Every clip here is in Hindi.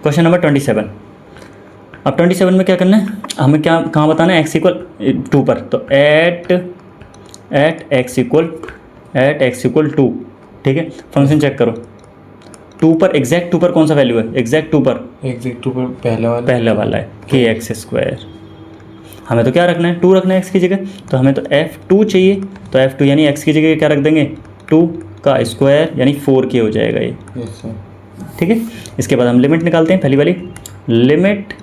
Question number 27। अब 27 में क्या करना है, हमें क्या कहाँ बताना है, x इक्वल 2 पर, तो एट x इक्वल 2, ठीक है। फंक्शन चेक करो, 2 पर एग्जैक्ट 2 पर कौन सा वैल्यू है, एग्जैक्ट 2 पर पहला वाला है kx²। हमें तो क्या रखना है, 2 रखना है x की जगह, तो हमें तो f2 चाहिए, तो f2 यानी x की जगह क्या रख देंगे, 2 का स्क्वायर यानी 4k हो जाएगा ये, ठीक है। इसके बाद हम लिमिट निकालते हैं, पहली वाली limit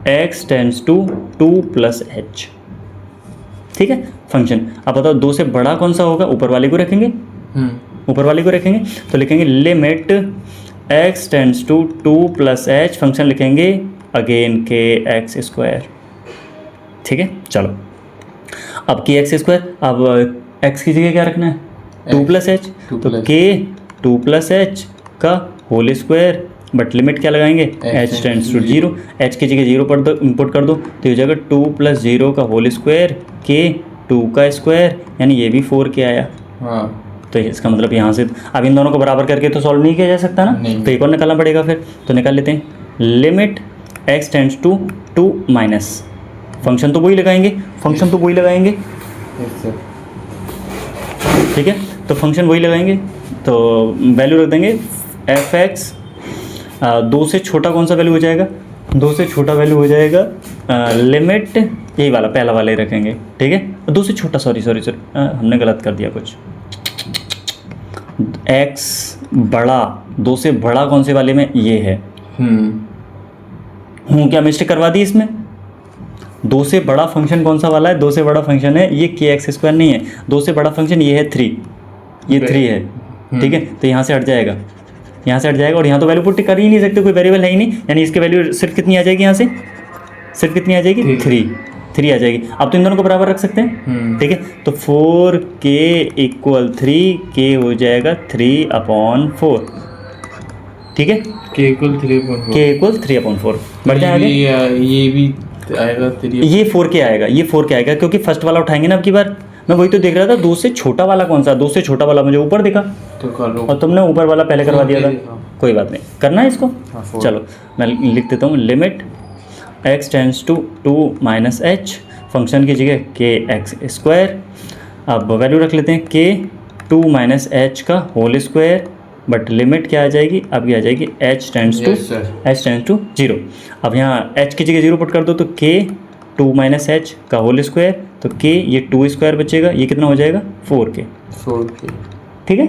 x tends to 2 + h, ठीक है। फंक्शन अब बताओ 2 से बड़ा कौन सा होगा, ऊपर वाले को रखेंगे, ऊपर वाले को रखेंगे, तो लिखेंगे limit x tends to 2 + h, function लिखेंगे अगेन kx², ठीक है। चलो अब kx², अब x की जगह क्या रखना है, 2 + h, तो k 2 + h का होल स्क्वायर, बट लिमिट क्या लगाएंगे, h टेंड्स टू 0, h की जगह 0 पर दो, इनपुट कर दो, तो ये जाएगा 2 + 0 का होल स्क्वायर k 2 का स्क्वायर, यानी ये भी 4k आया। तो इसका मतलब यहाँ से अब इन दोनों को बराबर करके तो सॉल्व नहीं किया जा सकता ना, तो एक और निकालना पड़ेगा फिर, तो निकाल लेते हैं limit x tends to 2 minus, function तो वही लगाएंगे, ठीक है। तो फंक्शन वही लगाएंगे, तो वैल्यू रख देंगे f(x), 2 से छोटा कौन सा वैल्यू हो जाएगा, 2 से छोटा वैल्यू हो जाएगा लिमिट, यही वाला पहला वाला ही रखेंगे, ठीक है। 2 से छोटा, सॉरी हमने गलत कर दिया कुछ, x बड़ा, 2 से बड़ा कौन से वाले में, ये है, क्या मिस्टेक करवा दी इसमें, 2 से बड़ा फंक्शन कौन सा वाला है, 2 से बड़ा फंक्शन है ये kx² नहीं है, 2 से बड़ा फंक्शन ये है 3, ये 3 है, ठीक है। तो यहाँ से हट जाएगा, और यहाँ तो वैल्यू पुट कर ही नहीं सकते, कोई वेरिएबल है ही नहीं, यानी इसके वैल्यू सिर्फ कितनी आ जाएगी, यहाँ से सिर्फ कितनी आ जाएगी, 3 आ जाएगी। अब तो इन दोनों को बराबर रख सकते हैं, ठीक है। तो 4k = 3, k हो जाएगा 3/4, ठीक है, k = 3/4, बढ़ जाएगा, ये भी आएगा 3, ये 4k आएगा, क्योंकि फर्स्ट वाला उठाएंगे ना अब की बार, मैं वही तो देख रहा था 2 से छोटा वाला कौन सा, 2 से छोटा वाला मुझे ऊपर दिखा, तो कर लो, और तुमने ऊपर वाला पहले करवा दिया था, कोई बात नहीं, करना है इसको, चलो मैं लिख देता हूँ limit x tends to 2 - h, function की जगह kx², अब वैल्यू रख लेते हैं k 2 - h का होल स्क्वायर, बट लिमिट क्या आ जाएगी, अब ये आ जाएगी h टेंड्स टू 0, अब यहाँ h की जगह 0 पुट कर दो, तो k 2 - h का होल स्क्वायर, तो k ये 2 स्क्वायर बचेगा, ये कितना हो जाएगा 4k, ठीक ठीक है।